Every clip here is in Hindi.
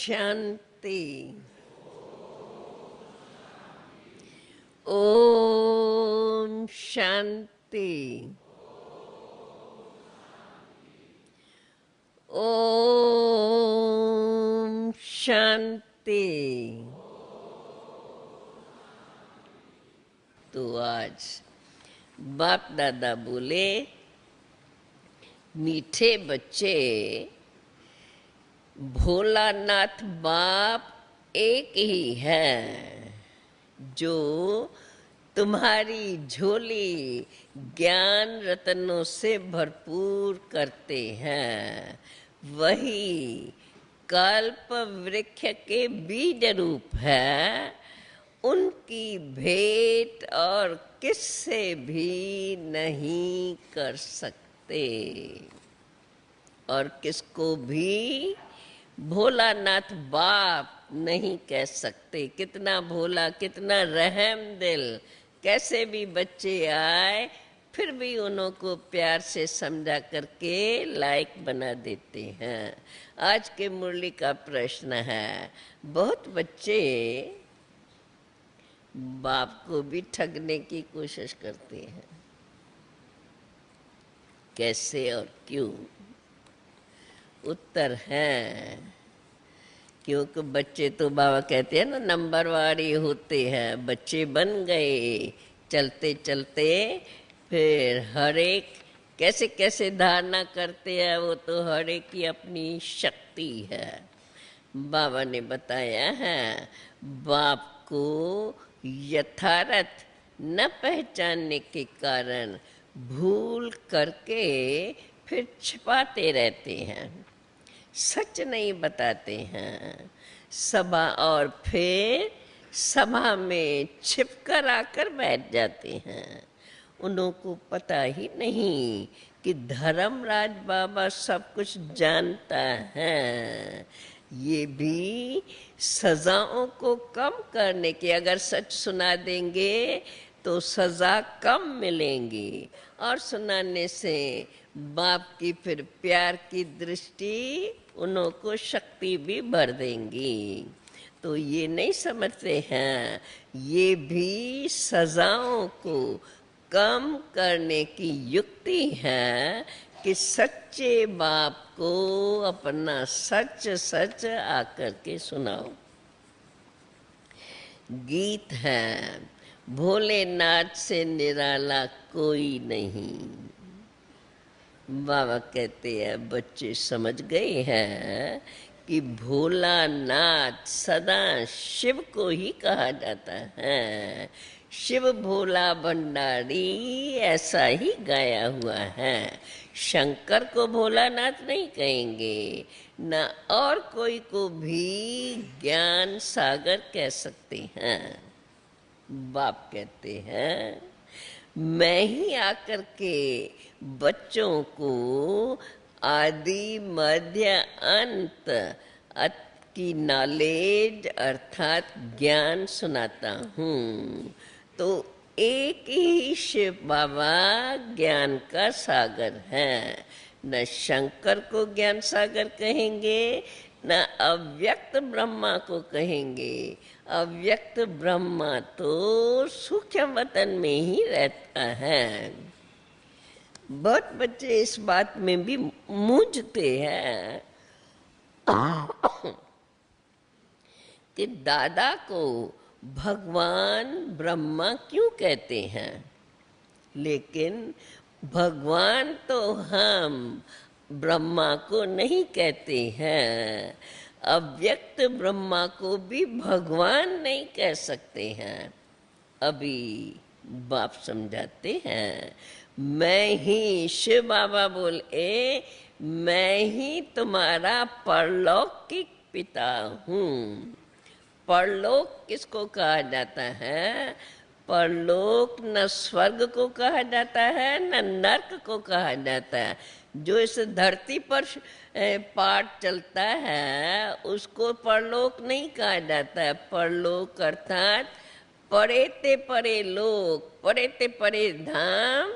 शांति। ओम शांति। ओम शांति। तो आज बाप दादा बोले, मीठे बच्चे, भोलानाथ बाप एक ही है जो तुम्हारी झोली ज्ञान रत्नों से भरपूर करते हैं। वही कल्प वृक्ष के बीज रूप है। उनकी भेंट और किससे भी नहीं कर सकते और किसको भी भोलानाथ बाप नहीं कह सकते। कितना भोला, कितना रहम दिल। कैसे भी बच्चे आए फिर भी उनको प्यार से समझा करके लायक बना देते हैं। आज के मुरली का प्रश्न है, बहुत बच्चे बाप को भी ठगने की कोशिश करते हैं। कैसे और क्यों? उत्तर है क्योंकि बच्चे तो बाबा कहते हैं ना, नंबरवारी होते हैं। बच्चे बन गए, चलते चलते फिर हर एक कैसे कैसे धारणा करते हैं, वो तो हर एक की अपनी शक्ति है। बाबा ने बताया है, बाप को यथार्थ न पहचानने के कारण भूल करके फिर छिपाते रहते हैं, सच नहीं बताते हैं। सभा और फिर सभा में छिपकर आकर बैठ जाते हैं। उनको पता ही नहीं कि धर्मराज बाबा सब कुछ जानता है। ये भी सजाओं को कम करने के, अगर सच सुना देंगे तो सजा कम मिलेंगी और सुनाने से बाप की फिर प्यार की दृष्टि उनको शक्ति भी भर देंगी। तो ये नहीं समझते हैं, ये भी सजाओं को कम करने की युक्ति है कि सच्चे बाप को अपना सच सच आकर के सुनाओ। गीत है, भोलेनाथ से निराला कोई नहीं। बाबा कहते हैं, बच्चे समझ गए हैं कि भोलानाथ सदा शिव को ही कहा जाता है। शिव भोला भंडारी ऐसा ही गाया हुआ है। शंकर को भोलानाथ नहीं कहेंगे, न और कोई को भी ज्ञान सागर कह सकते हैं। बाप कहते हैं, मैं ही आकर के बच्चों को आदि मध्य अंत की नॉलेज अर्थात ज्ञान सुनाता हूँ। तो एक ही शिव बाबा ज्ञान का सागर है। न शंकर को ज्ञान सागर कहेंगे, न अव्यक्त ब्रह्मा को कहेंगे। अव्यक्त ब्रह्मा तो सूक्ष्म वतन में ही रहता है। बहुत बच्चे इस बात में भी मूंझते हैं कि दादा को भगवान ब्रह्मा क्यों कहते हैं, लेकिन भगवान तो हम ब्रह्मा को नहीं कहते हैं। अव्यक्त ब्रह्मा को भी भगवान नहीं कह सकते हैं। अभी बाप समझाते हैं, मैं ही शिव बाबा बोले, मैं ही तुम्हारा परलौकिक पिता हूँ। परलोक किसको कहा जाता है? परलोक न स्वर्ग को कहा जाता है, न नर्क को कहा जाता है। जो इस धरती पर पाठ चलता है उसको परलोक नहीं कहा जाता है। परलोक अर्थात परे ते परे लोक, परे ते परे धाम,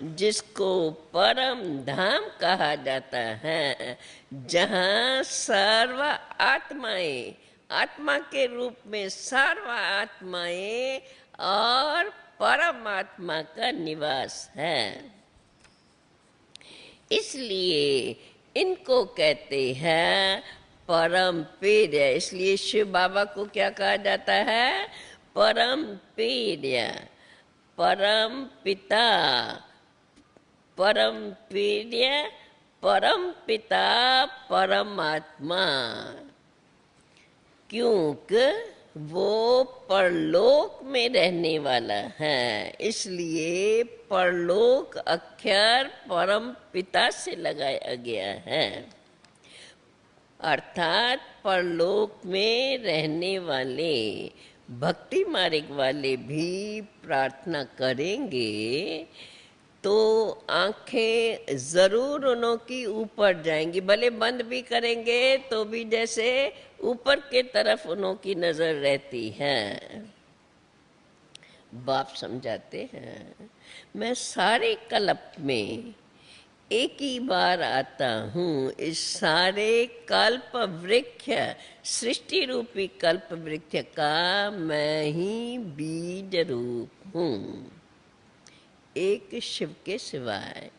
जिसको परम धाम कहा जाता है, जहाँ सर्व आत्माएं, आत्मा के रूप में सर्व आत्माएं और परमात्मा का निवास है। इसलिए इनको कहते हैं परम पेय। इसलिए शिव बाबा को क्या कहा जाता है? परम पेय, परम पिता, परम पेय, परम पिता, परमात्मा। क्योंकि वो परलोक में रहने वाला है, इसलिए परलोक अक्षर परम पिता से लगाया गया है। अर्थात परलोक में रहने वाले भक्ति मार्ग वाले भी प्रार्थना करेंगे तो आंखें जरूर उन्हों की ऊपर जाएंगी, भले बंद भी करेंगे तो भी जैसे ऊपर के तरफ उन्हों की नजर रहती है। बाप समझाते हैं, मैं सारे कल्प में एक ही बार आता हूँ। इस सारे कल्प वृक्ष, सृष्टि रूपी कल्प वृक्ष का मैं ही बीज रूप हूँ। एक शिव के सिवाय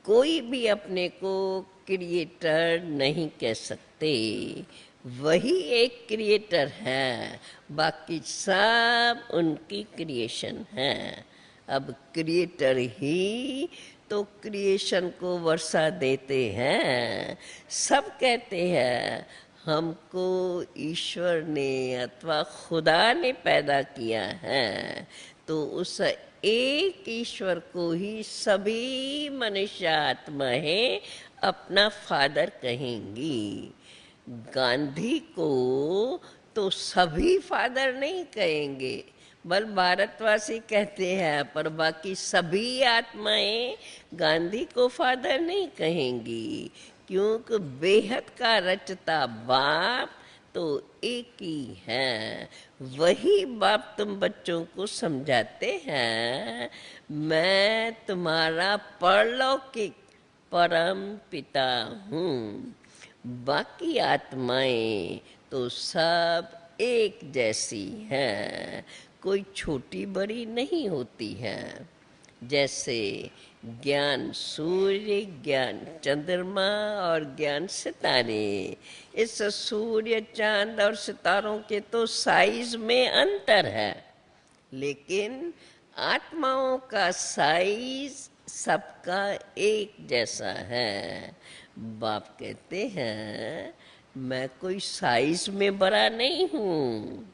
कोई भी अपने को क्रिएटर नहीं कह सकते। वही एक क्रिएटर है, बाकी सब उनकी क्रिएशन है। अब क्रिएटर ही तो क्रिएशन को वर्षा देते हैं। सब कहते हैं हमको ईश्वर ने अथवा खुदा ने पैदा किया है, तो उस एक ईश्वर को ही सभी मनुष्य आत्माएं अपना फादर कहेंगी। गांधी को तो सभी फादर नहीं कहेंगे, बल भारतवासी कहते हैं, पर बाकी सभी आत्माएं गांधी को फादर नहीं कहेंगी, क्योंकि बेहद का रचता बाप तो एक ही है। वही बाप तुम बच्चों को समझाते हैं, मैं तुम्हारा परलौकिक परम पिता हूँ। बाकी आत्माएं तो सब एक जैसी हैं, कोई छोटी बड़ी नहीं होती हैं। जैसे ज्ञान सूर्य, ज्ञान चंद्रमा और ज्ञान सितारे, इस सूर्य चांद और सितारों के तो साइज में अंतर है, लेकिन आत्माओं का साइज सबका एक जैसा है। बाप कहते हैं मैं कोई साइज में बड़ा नहीं हूँ,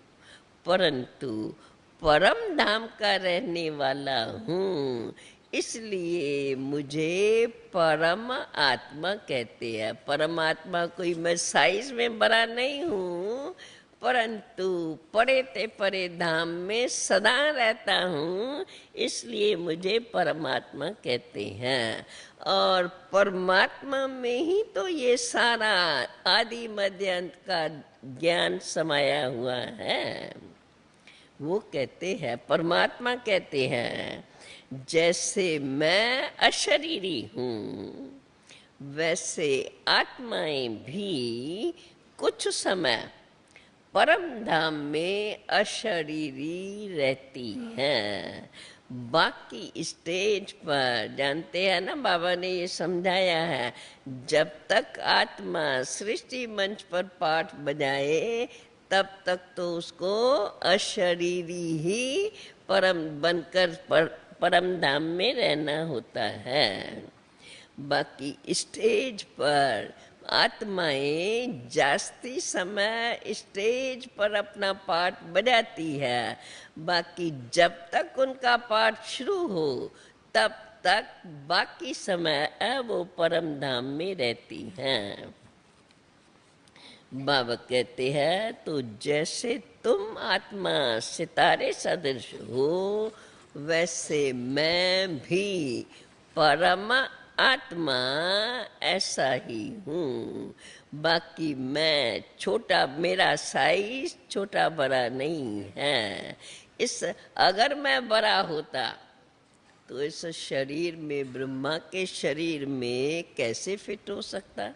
परंतु परम धाम का रहने वाला हूँ, इसलिए मुझे परम आत्मा कहते हैं। परमात्मा कोई मैं साइज में बड़ा नहीं हूँ, परंतु परे ते परे धाम में सदा रहता हूँ, इसलिए मुझे परमात्मा कहते हैं। और परमात्मा में ही तो ये सारा आदि मध्य अंत का ज्ञान समाया हुआ है। वो कहते हैं, परमात्मा कहते हैं, जैसे मैं अशरीरी हूँ वैसे आत्माएं भी कुछ समय परम धाम में अशरीरी रहती हैं। बाकी स्टेज पर जानते हैं ना, बाबा ने ये समझाया है, जब तक आत्मा सृष्टि मंच पर पाठ बजाए तब तक तो उसको अशरीरी ही परम बनकर परम धाम में रहना होता है। बाकी स्टेज पर आत्माएं जास्ती समय स्टेज पर अपना पाठ बजाती है, बाकी जब तक उनका पाठ शुरू हो तब तक बाकी समय वो परम धाम में रहती हैं। बाबा कहते हैं तो जैसे तुम आत्मा सितारे सदृश हो, वैसे मैं भी परम आत्मा ऐसा ही हूँ। बाकी मैं छोटा, मेरा साइज छोटा बड़ा नहीं है। इस अगर मैं बड़ा होता तो इस शरीर में, ब्रह्मा के शरीर में कैसे फिट हो सकता?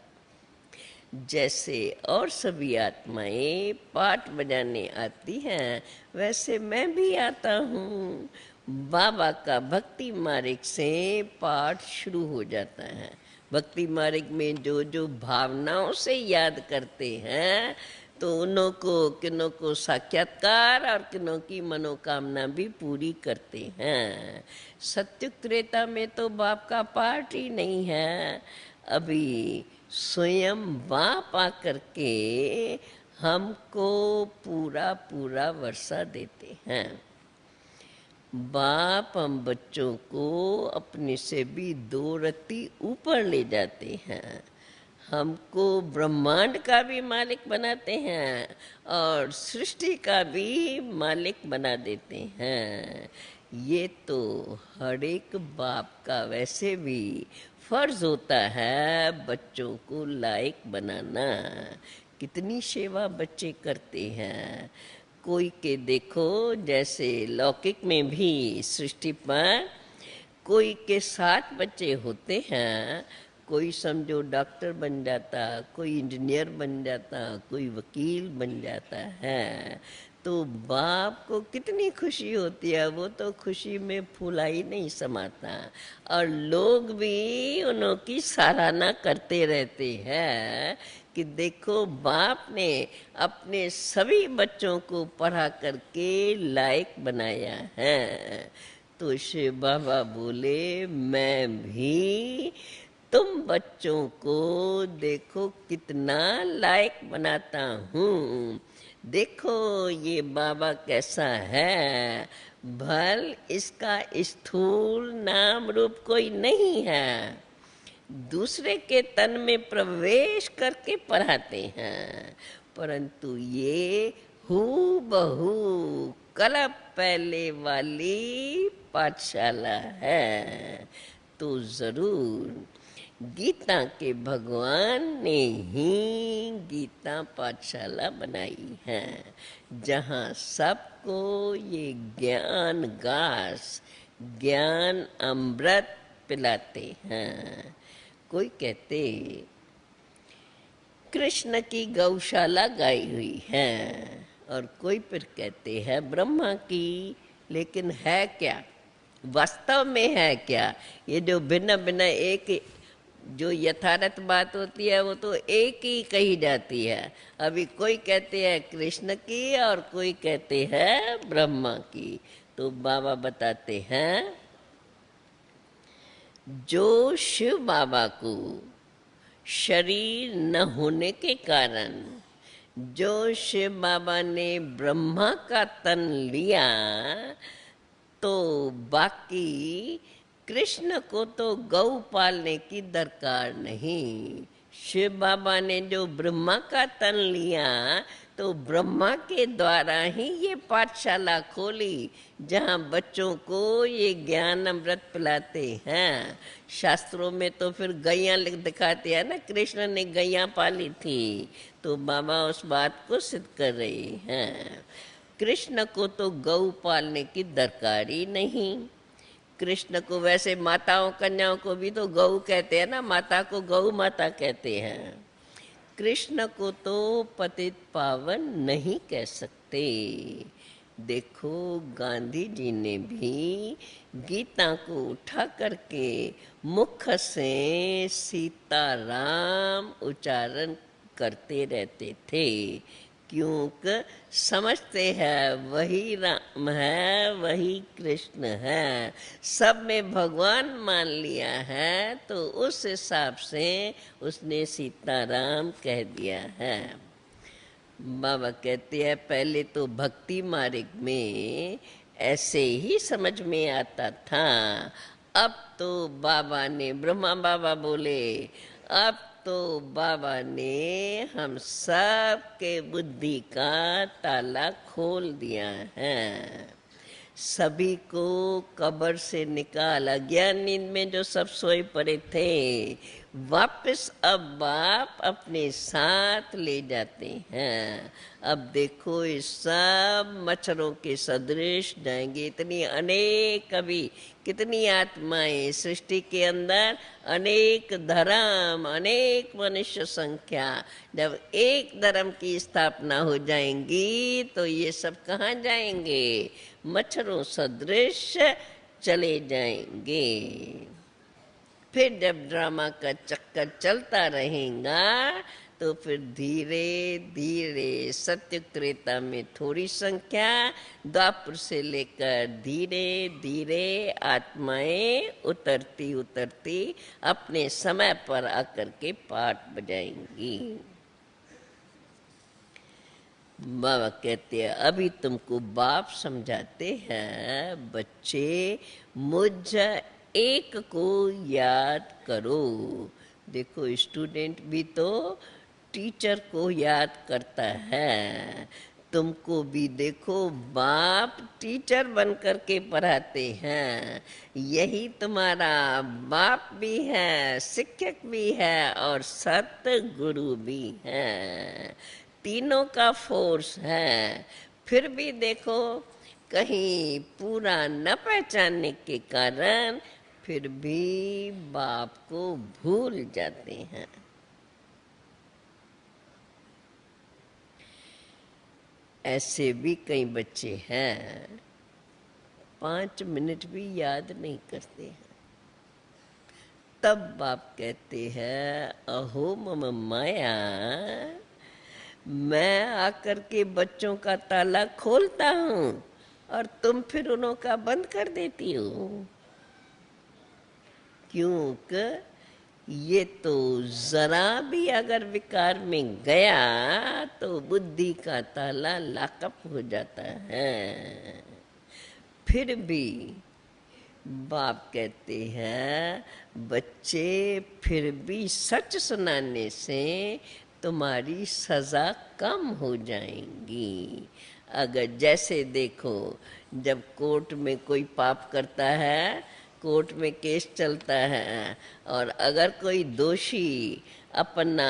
जैसे और सभी आत्माएं पाठ बजाने आती हैं, वैसे मैं भी आता हूँ। बाबा का भक्ति मार्ग से पाठ शुरू हो जाता है। भक्ति मार्ग में जो जो भावनाओं से याद करते हैं, तो उन्हों को किन्हों को साक्षात्कार और किन्हों की मनोकामना भी पूरी करते हैं। सत्युग त्रेता में तो बाप का पाठ ही नहीं है। अभी स्वयं बाप आकर के हमको पूरा पूरा वर्षा देते हैं। बाप हम बच्चों को अपने से भी 2 रत्ती ऊपर ले जाते हैं। हमको ब्रह्मांड का भी मालिक बनाते हैं और सृष्टि का भी मालिक बना देते हैं। ये तो हर एक बाप का वैसे भी फर्ज होता है बच्चों को लायक बनाना। कितनी सेवा बच्चे करते हैं। कोई के देखो, जैसे लौकिक में भी सृष्टि पर कोई के 7 बच्चे होते हैं। कोई समझो डॉक्टर बन जाता, कोई इंजीनियर बन जाता, कोई वकील बन जाता है, तो बाप को कितनी खुशी होती है। वो तो खुशी में फूला ही नहीं समाता। और लोग भी उन्हों की सराहना करते रहते हैं कि देखो बाप ने अपने सभी बच्चों को पढ़ा करके लायक बनाया है। तो शिव बाबा बोले, मैं भी तुम बच्चों को देखो कितना लायक बनाता हूँ। देखो ये बाबा कैसा है, भल इसका स्थूल नाम रूप कोई नहीं है। दूसरे के तन में प्रवेश करके पढ़ाते हैं, परंतु ये हूबहू कलप पहले वाली पाठशाला है। तो जरूर गीता के भगवान ने ही गीता पाठशाला बनाई है, जहाँ सबको ये ज्ञान घास, ज्ञान अमृत पिलाते हैं। कोई कहते कृष्ण की गौशाला गाई हुई है, और कोई फिर कहते हैं ब्रह्मा की। लेकिन है क्या, वास्तव में है क्या? ये जो भिन्न भिन्न एक जो यथार्थ बात होती है वो तो एक ही कही जाती है। अभी कोई कहते हैं कृष्ण की और कोई कहते हैं ब्रह्मा की। तो बाबा बताते हैं, जो शिव बाबा को शरीर न होने के कारण, जो शिव बाबा ने ब्रह्मा का तन लिया, तो बाकी कृष्ण को तो गौ पालने की दरकार नहीं। शिव बाबा ने जो ब्रह्मा का तन लिया, तो ब्रह्मा के द्वारा ही ये पाठशाला खोली, जहाँ बच्चों को ये ज्ञान अमृत पिलाते हैं। शास्त्रों में तो फिर गैया दिखाते हैं ना, कृष्ण ने गैया पाली थी, तो बाबा उस बात को सिद्ध कर रहे हैं। कृष्ण को तो गौ पालने की दरकार ही नहीं। कृष्ण को वैसे माताओं कन्याओं को भी तो गौ कहते हैं ना, माता को गौ माता कहते हैं। कृष्ण को तो पतित पावन नहीं कह सकते। देखो गांधी जी ने भी गीता को उठा करके मुख से सीताराम उच्चारण करते रहते थे, क्योंकि समझते हैं वही राम है, वही कृष्ण है, सब में भगवान मान लिया है, तो उस हिसाब से उसने सीताराम कह दिया है। बाबा कहते हैं पहले तो भक्ति मार्ग में ऐसे ही समझ में आता था। अब तो बाबा ने, ब्रह्मा बाबा बोले, अब तो बाबा ने हम सब के बुद्धि का ताला खोल दिया है। सभी को कब्र से निकाल, अज्ञान नींद में जो सब सोए पड़े थे, वापस अब बाप अपने साथ ले जाते हैं। अब देखो ये सब मच्छरों के सदृश जाएंगे, इतनी अनेक, अभी कितनी आत्माएं सृष्टि के अंदर, अनेक धर्म, अनेक मनुष्य संख्या। जब एक धर्म की स्थापना हो जाएंगी तो ये सब कहाँ जाएंगे? मच्छरों सदृश चले जाएंगे। फिर जब ड्रामा का चक्कर चलता रहेगा तो फिर धीरे धीरे सत्य त्रेता में थोड़ी संख्या, द्वापर से लेकर धीरे धीरे आत्माएं उतरती उतरती अपने समय पर आकर के पाठ बजाएंगी। बाबा कहते हैं अभी तुमको बाप समझाते हैं, बच्चे मुझ एक को याद करो। देखो स्टूडेंट भी तो टीचर को याद करता है। तुमको भी देखो बाप टीचर बन करके पढ़ाते हैं। यही तुम्हारा बाप भी है, शिक्षक भी है और सत्य गुरु भी है। तीनों का फोर्स है। फिर भी देखो कहीं पूरा न पहचानने के कारण फिर भी बाप को भूल जाते हैं। ऐसे भी कई बच्चे हैं 5 मिनट भी याद नहीं करते हैं। तब बाप कहते हैं अहो मम माया, मैं आकर के बच्चों का ताला खोलता हूँ और तुम फिर उन्हों का बंद कर देती हो। क्योंकि ये तो जरा भी अगर विकार में गया तो बुद्धि का ताला लॉकअप हो जाता है। फिर भी बाप कहते हैं बच्चे फिर भी सच सुनाने से तुम्हारी सजा कम हो जाएंगी। अगर जैसे देखो जब कोर्ट में कोई पाप करता है, कोर्ट में केस चलता है और अगर कोई दोषी अपना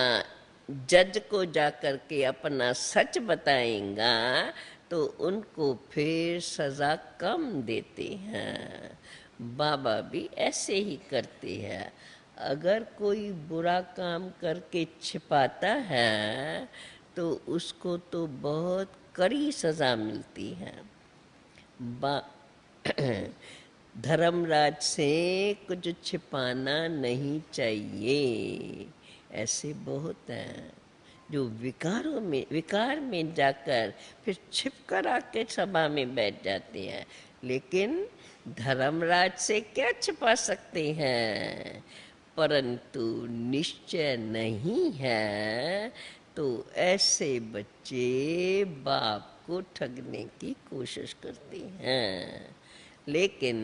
जज को जाकर के अपना सच बताएगा तो उनको फिर सजा कम देते हैं। बाबा भी ऐसे ही करते हैं। अगर कोई बुरा काम करके छिपाता है तो उसको तो बहुत कड़ी सजा मिलती है। धर्मराज से कुछ छिपाना नहीं चाहिए। ऐसे बहुत हैं जो विकार में जाकर फिर छिप कर आके सभा में बैठ जाते हैं, लेकिन धर्मराज से क्या छिपा सकते हैं। परंतु निश्चय नहीं है तो ऐसे बच्चे बाप को ठगने की कोशिश करते हैं। लेकिन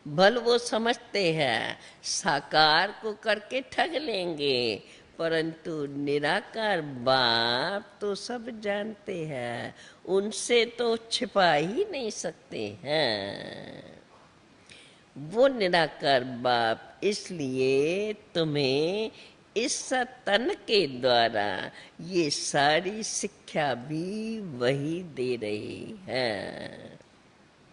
भल वो समझते हैं साकार को करके ठग लेंगे, परंतु निराकार बाप तो सब जानते हैं, उनसे तो छिपा ही नहीं सकते हैं। वो निराकार बाप इसलिए तुम्हें इस तन के द्वारा ये सारी शिक्षा भी वही दे रही है।